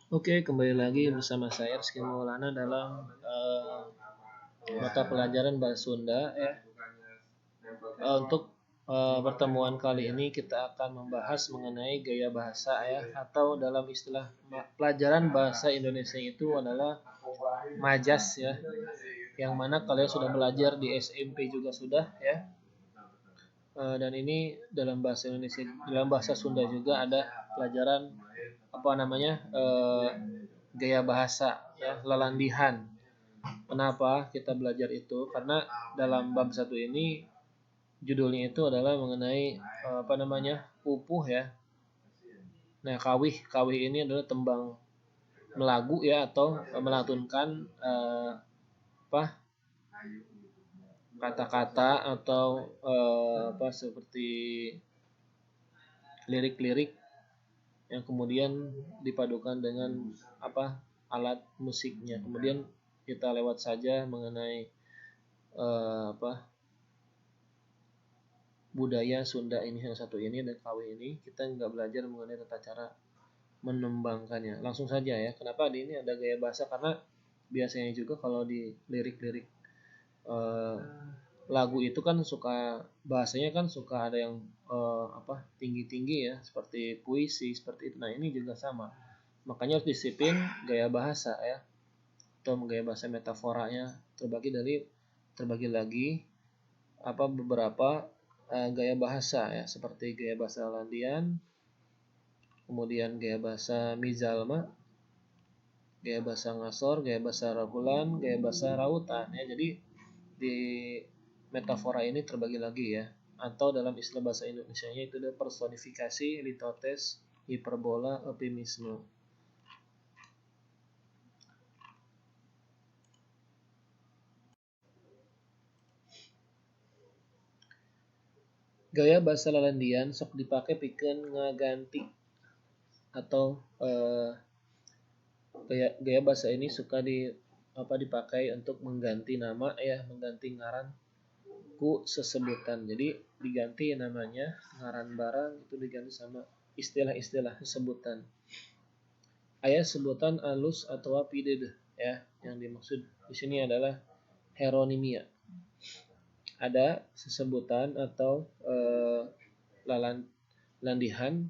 Oke, kembali lagi bersama saya Rizky Maulana dalam mata pelajaran Bahasa Sunda ya. Untuk pertemuan kali ini kita akan membahas mengenai gaya bahasa ya, atau dalam istilah pelajaran bahasa Indonesia itu adalah majas ya. Yang mana kalian sudah belajar di SMP juga sudah ya. Dan ini dalam bahasa Indonesia, dalam bahasa Sunda juga ada pelajaran apa namanya gaya bahasa ya, lelandihan. Kenapa kita belajar itu? Karena dalam bab satu ini judulnya itu adalah mengenai apa namanya pupuh ya. Nah, kawih kawih ini adalah tembang melagu ya, atau melantunkan apa kata-kata atau apa seperti lirik-lirik yang kemudian dipadukan dengan apa alat musiknya. Kemudian kita lewat saja mengenai apa budaya Sunda ini yang satu ini dan kawih ini. Kita nggak belajar mengenai tata cara menembangkannya. Langsung saja ya. Kenapa di ini ada gaya bahasa? Karena biasanya juga kalau di lirik-lirik eh, lagu itu kan suka bahasanya kan suka ada yang apa tinggi-tinggi ya, seperti puisi seperti itu. Nah, ini juga sama. Makanya harus disiplin gaya bahasa ya, atau gaya bahasa metaforanya terbagi lagi apa beberapa gaya bahasa ya, seperti gaya bahasa Landian, kemudian gaya bahasa Mizalma, gaya bahasa Ngasor, gaya bahasa Ragulan, gaya bahasa Rautan ya. Jadi di metafora ini terbagi lagi ya, atau dalam istilah bahasa Indonesia-nya itu ada personifikasi, litotes, hiperbola, eufemisme. Gaya bahasa Lalandian sok dipakai pikeun ngaganti atau gaya bahasa ini suka dipakai untuk mengganti nama ya, mengganti ngaran ku sesebutan. Jadi diganti namanya, ngaran barang itu diganti sama istilah-istilah sebutan. Aya sebutan alus atau pideuh ya, yang dimaksud di sini adalah heronimia. Ada sesebutan atau landihan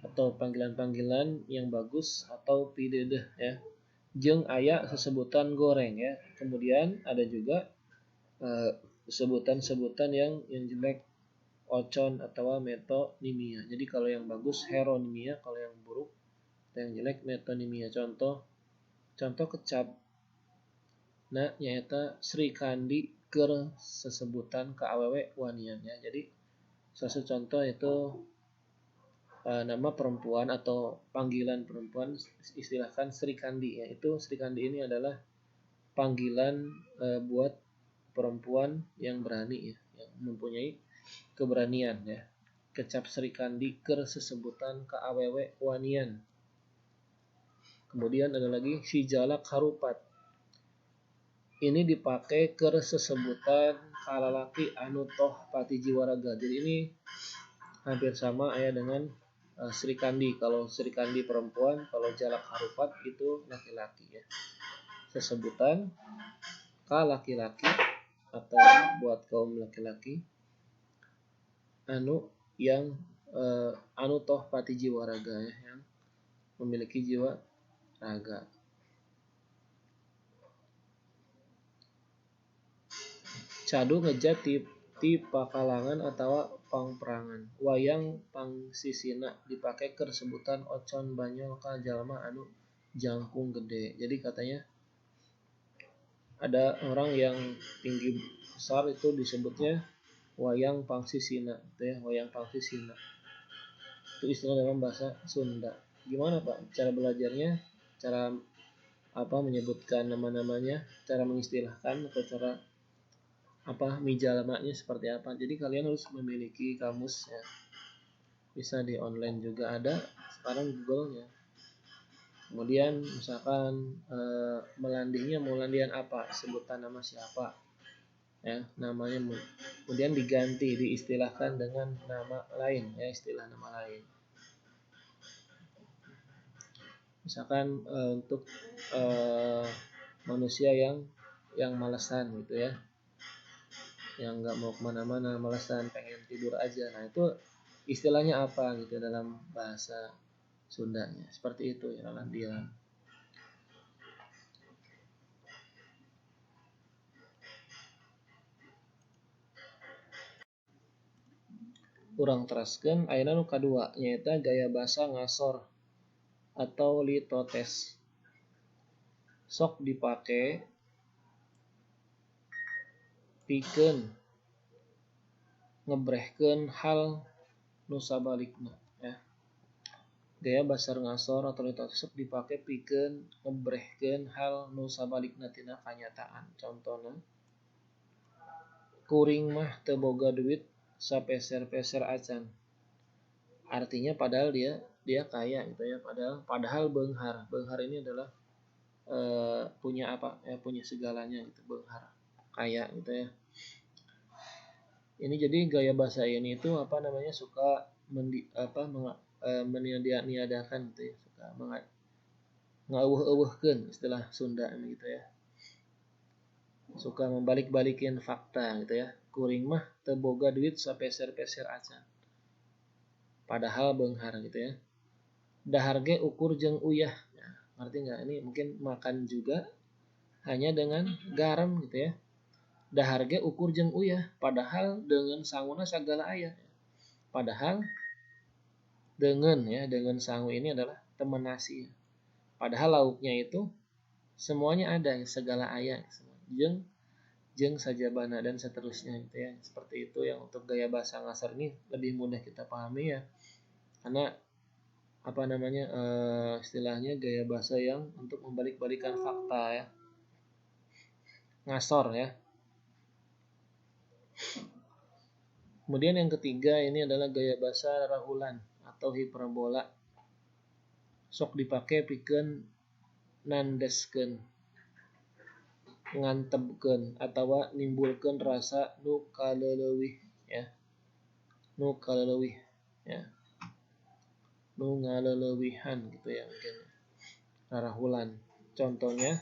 atau panggilan-panggilan yang bagus atau pideuh ya. Jeung aya sesebutan goreng ya. Kemudian ada juga sebutan-sebutan yang jelek, ocon atau metonimia. Jadi kalau yang bagus heronimia, kalau yang buruk atau yang jelek metonimia. Contoh kecap. Nah, nyaeta Sri Kandi keur sesebutan ke awewe wanian ya. Jadi salah satu contoh itu nama perempuan atau panggilan perempuan istilahkan Sri Kandi ya. Itu Sri Kandi ini adalah panggilan buat perempuan yang berani ya, yang mempunyai keberanian ya. Kecap Sri Kandi keur sesebutan ka awewe wanian. Kemudian ada lagi si jalak harupat. Ini dipakai keur sesebutan ka lalaki anu toh pati jiwa raga. Jadi ini hampir sama ya dengan Sri Kandi. Kalau Sri Kandi perempuan, kalau jalak harupat itu laki-laki ya. Sesebutan ka laki-laki atau buat kaum laki-laki anu yang anu toh pati jiwa raga ya, yang memiliki jiwa raga. Cadu ngejat ti pakalangan atau pangperangan. Wayang pangsisina dipakai keur sebutan ocon banyol ka jalma anu jangkung gede. Jadi katanya ada orang yang tinggi besar itu disebutnya wayang pangsisina, itu ya, wayang pangsisina. Itu istilah dalam bahasa Sunda. Gimana Pak cara belajarnya? Cara apa menyebutkan nama-namanya, cara mengistilahkan atau cara apa mijalmanya seperti apa. Jadi kalian harus memiliki kamus ya. Bisa di online juga ada sekarang Google-nya. Kemudian misalkan melandingnya mau landian apa, sebutan nama siapa ya, namanya kemudian diganti diistilahkan dengan nama lain ya, istilah nama lain. Misalkan untuk manusia yang malesan gitu ya, yang nggak mau kemana-mana, malesan, pengen tidur aja. Nah itu istilahnya apa gitu dalam bahasa Sundanya, seperti itu ya dia. Urang teraskeun ayeuna nu kadua nyaeta gaya basa ngasor atau litotes. Sok dipake pikeun ngebrehkeun hal nu sabalikna ya. Gaya basa ngasor atau litotes sok dipake pikeun ngebrehkeun hal nu sabalikna tina kanyataan. Contona kuring mah teu boga duit sapeser-peser acan. Artinya padahal dia kaya gitu ya, padahal beunghar. Beunghar ini adalah punya apa ya, punya segalanya gitu, beunghar, kaya gitu ya. Ini jadi gaya bahasa ini itu apa namanya, suka meniadakan gitu ya, suka ngeuweuh-euweuhkeun istilah Sunda gitu ya. Suka membalik-balikin fakta gitu ya. Kuring mah teu boga duit sapeser-peser acan. Padahal beunghar gitu ya. Dahar ge ukur jeung uyah. Nah, ngerti nggak? Ini mungkin makan juga hanya dengan garam gitu ya. Dahar ge ukur jeung uyah, padahal dengan sanguna sagala aya. Padahal dengan sangu ini adalah teman nasi. Padahal lauknya itu semuanya ada, segala aya. Jeung sajabana dan seterusnya gitu ya. Seperti itu yang untuk gaya bahasa ngasar ini lebih mudah kita pahami ya. Karena apa namanya, istilahnya gaya bahasa yang untuk membalik-balikan fakta ya. Ngasor ya. Kemudian yang ketiga ini adalah gaya bahasa rahulan atau hiperbola. Sok dipake pikeun nandeskeun, ngantebkeun atawa nimbulkeun rasa nu kaleuleuvih ya. Nu kaleuleuvih ya. Nu ngaleulewihan gitu ya mungkin. Rarahulan. Contohnya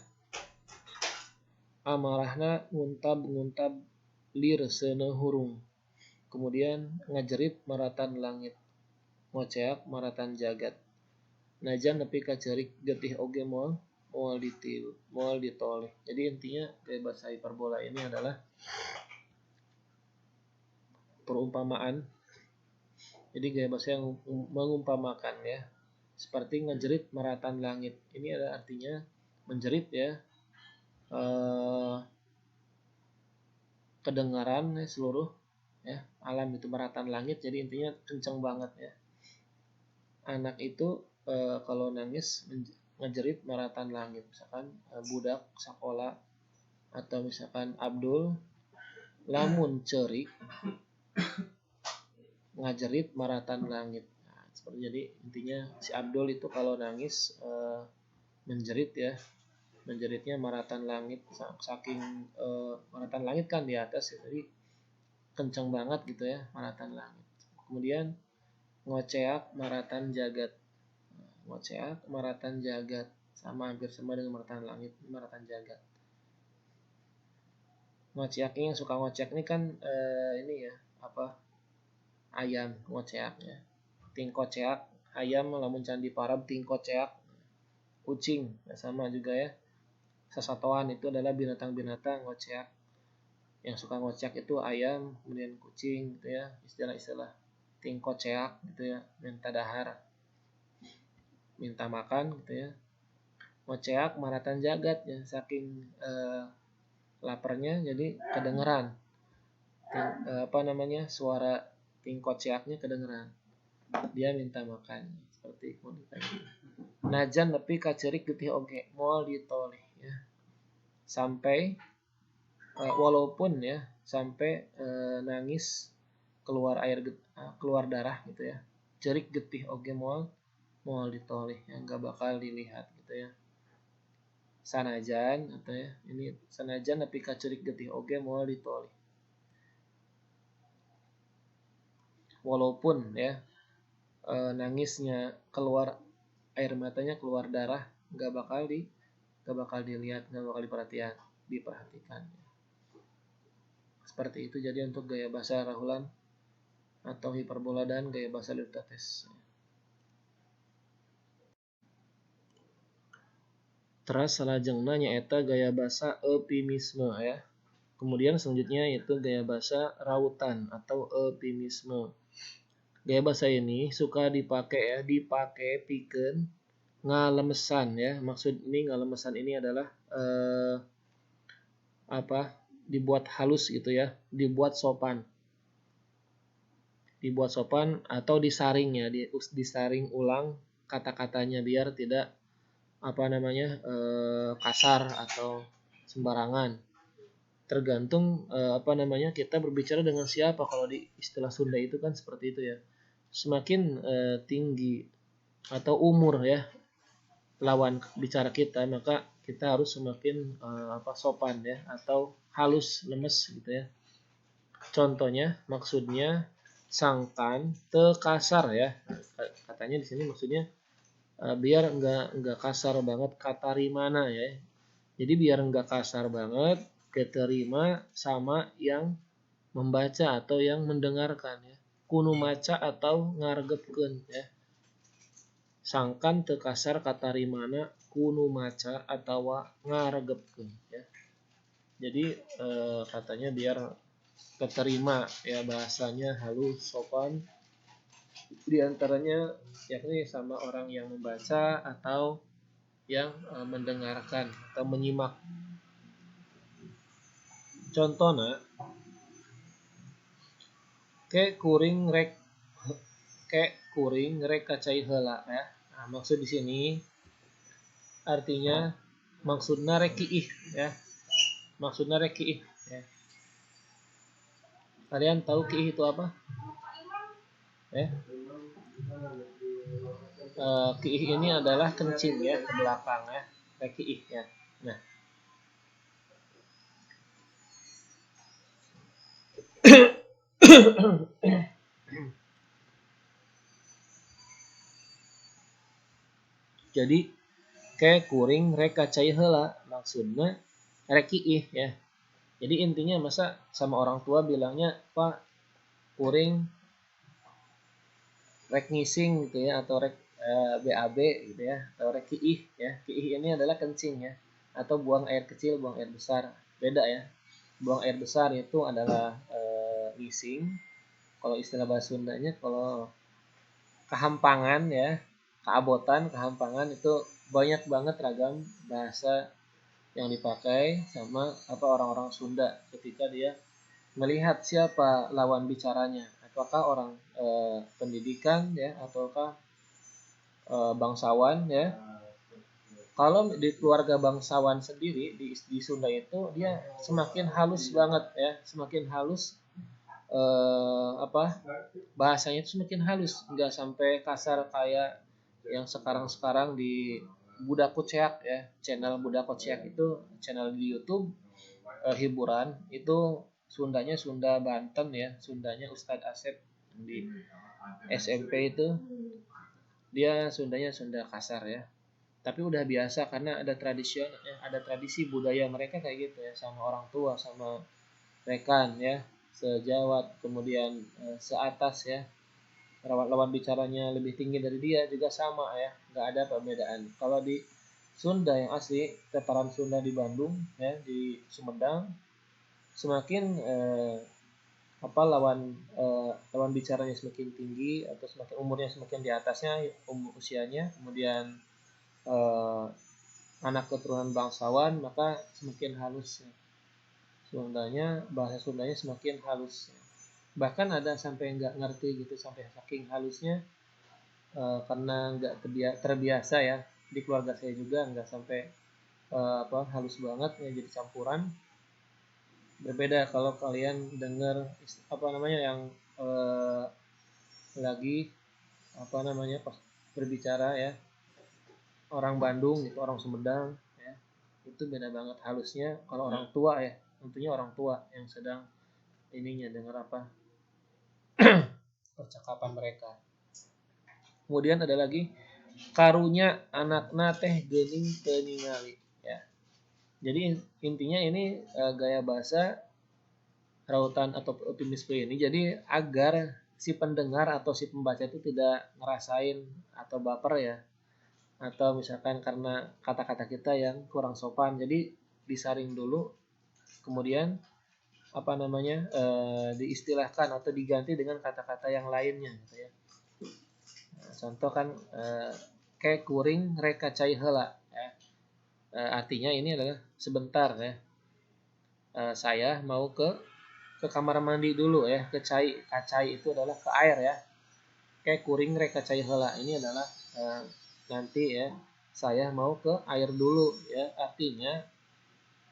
amarahna nguntab-nguntab lir seuneu hurung. Kemudian ngajerit maratan langit, ngoceak maratan jagat. Najan nepi ka ceurik getih oge moal ditoleh. Jadi intinya gaya bahasa hiperbola ini adalah perumpamaan. Jadi gaya bahasa yang mengumpamakan ya. Seperti ngejerit maratan langit. Ini adalah artinya menjerit ya. Kedengaran ya, seluruh ya alam itu maratan langit, jadi intinya kencang banget ya. Anak itu kalau nangis ngejerit maratan langit, misalkan budak sekolah atau misalkan Abdul lamun ceurik ngajerit maratan langit. Nah, seperti jadi intinya si Abdul itu kalau nangis menjerit ya, menjeritnya maratan langit, saking maratan langit kan di atas ya, jadi kencang banget gitu ya maratan langit. Kemudian ngoceak maratan jagat. Ngoceak maratan jagat sama, hampir sama dengan maratan langit, maratan jagat. Ngoceak ini yang suka ngoceak ini kan ini ya apa, ayam ngoceaknya. Ting koceak ayam lamun candi parab ting koceak kucing ya, sama juga ya. Sasatoan itu adalah binatang-binatang ngoceak. Yang suka ngocek itu ayam, kemudian kucing gitu ya, istilah-istilah ting koceak gitu ya, minta dahar, minta makan gitu ya. Ngoceak maratan jagat ya, saking laparnya jadi kedengeran suara ting koceaknya kedengeran, dia minta makan seperti itu. Najan nepi ka ceurik getih oge moal ditoleh ya, sampai walaupun ya sampai nangis keluar darah gitu ya, cerik getih oge moal ditoleh yang gak bakal dilihat gitu ya. Sanajan atau ya ini sanajan nepi ka cerik getih oge moal ditoleh, walaupun ya nangisnya keluar air matanya keluar darah, nggak bakal dilihat, nggak bakal diperhatikan. Seperti itu. Jadi untuk gaya bahasa rahulan atau hiperbola dan gaya bahasa Eufrates. Terus salajengna nyaeta gaya bahasa eufemisme ya. Kemudian selanjutnya yaitu gaya bahasa rautan atau eufemisme. Gaya bahasa ini suka dipakai pikeun ngalemesan ya. Maksud ini ngalemesan ini adalah dibuat halus gitu ya, dibuat sopan atau disaring ya, disaring ulang kata-katanya biar tidak kasar atau sembarangan. Tergantung kita berbicara dengan siapa. Kalau di istilah Sunda itu kan seperti itu ya. Semakin tinggi atau umur ya lawan bicara kita, maka kita harus semakin sopan ya, atau halus, lemes gitu ya. Contohnya, maksudnya sangkan teu kasar ya. Katanya di sini maksudnya biar enggak kasar banget katarimana ya. Jadi biar enggak kasar banget keterima sama yang membaca atau yang mendengarkan ya. Kudu maca atau ngaregepkeun ya. Sangkan teu kasar katarimana kudu maca atau ngaregepkeun ya. Jadi katanya biar keterima ya, bahasanya halus, sopan, diantaranya yakni sama orang yang membaca atau yang mendengarkan atau menyimak. Contohnya, ke kuring rek kacai heula ya. Nah, maksud di sini artinya maksudna rek kiih ya. Maksudna rek kiih ya. Kalian tahu kiih itu apa? Kiih ini adalah kencing ya, ke belakang ya. Rek kiih ya. Nah, jadi ke kuring rek kacai heula maksudnya rek kiih ya. Jadi intinya masa sama orang tua bilangnya Pak kuring rek ngising gitu ya, atau rek BAB gitu ya, atau rek kiih ya. Kiih ini adalah kencing ya, atau buang air kecil, buang air besar. Beda ya. Buang air besar itu adalah ngising. Kalau istilah bahasa Sundanya, kalau kehampangan ya, keabotan, kehampangan itu banyak banget ragam bahasa yang dipakai sama orang-orang Sunda ketika dia melihat siapa lawan bicaranya, apakah orang pendidikan ya, ataukah bangsawan ya. Kalau di keluarga bangsawan sendiri di Sunda itu dia semakin halus banget ya, semakin halus bahasanya itu semakin halus, nggak sampai kasar kayak yang sekarang di Budak Kuceak ya. Channel Budak Kuceak itu channel di YouTube hiburan, itu Sundanya Sunda Banten ya, Sundanya Ustadz Asep di SMP itu dia Sundanya Sunda kasar ya. Tapi udah biasa karena ada ada tradisi budaya mereka kayak gitu ya, sama orang tua, sama rekan ya, sejawat, kemudian seatas ya. Lawan bicaranya lebih tinggi dari dia juga sama ya, nggak ada perbedaan. Kalau di Sunda yang asli, Tataran Sunda di Bandung ya, di Sumedang, semakin lawan bicaranya semakin tinggi atau semakin umurnya semakin di atasnya usianya, kemudian anak keturunan bangsawan, maka semakin halus ya. Bahasa Sundanya semakin halus ya. Bahkan ada sampai nggak ngerti gitu, sampai saking halusnya karena nggak terbiasa ya. Di keluarga saya juga nggak sampai halus banget ya, jadi campuran. Berbeda kalau kalian dengar yang lagi pas berbicara ya, orang Bandung gitu, orang Sumedang ya, itu beda banget halusnya. Kalau orang tua ya, tentunya orang tua yang sedang dengar percakapan mereka. Kemudian ada lagi karunya anakna teh geuning teu ningali ya. Jadi intinya ini gaya bahasa rautan atau optimisme ini jadi agar si pendengar atau si pembaca itu tidak ngerasain atau baper ya, atau misalkan karena kata-kata kita yang kurang sopan, jadi disaring dulu, kemudian apa namanya diistilahkan atau diganti dengan kata-kata yang lainnya gitu ya. Nah, contoh kan kayak kuring reka cai heula ya. Artinya ini adalah sebentar ya. Saya mau ke kamar mandi dulu ya, ke cai. Kacai itu adalah ke air ya. Kayak kuring reka cai heula. Ini adalah nanti ya, saya mau ke air dulu ya. Artinya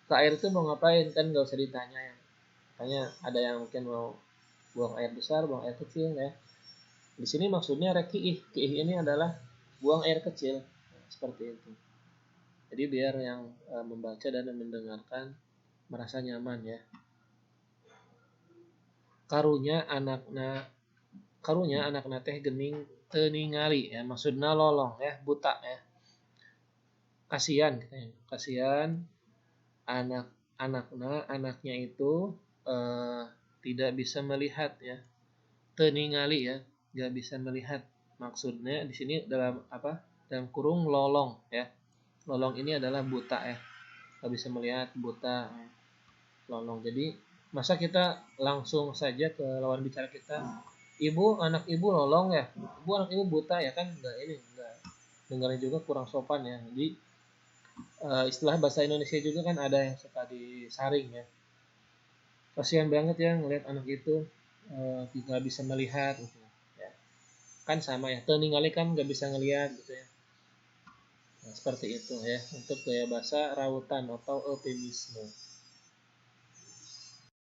ke air itu mau ngapain kan nggak usah ditanya ya. Makanya ada yang mungkin mau buang air besar, buang air kecil ya. Di sini maksudnya rekiih. Kiih ini adalah buang air kecil. Seperti itu. Jadi biar yang membaca dan mendengarkan merasa nyaman ya. Karunya anakna teh gening teu ningali ya, maksudna lolong ya, buta ya. Kasihan katanya. Kasihan anaknya itu eh, tidak bisa melihat ya. Teu ningali ya, nggak bisa melihat. Maksudnya di sini dalam apa? Dalam kurung lolong ya. Lolong ini adalah buta ya. Nggak bisa melihat, buta, ya. Lolong. Jadi masa kita langsung saja ke lawan bicara kita, ibu, anak ibu lolong ya, ibu, anak ibu buta ya, kan enggak, ini enggak, dengarnya juga kurang sopan ya. Jadi istilah bahasa Indonesia juga kan ada yang suka disaring ya, kasihan banget ya ngelihat anak itu nggak bisa melihat gitu ya. Kan sama ya, tuh ningali kan nggak bisa ngelihat gitu ya. Nah, seperti itu ya untuk gaya bahasa rautan atau eufemisme.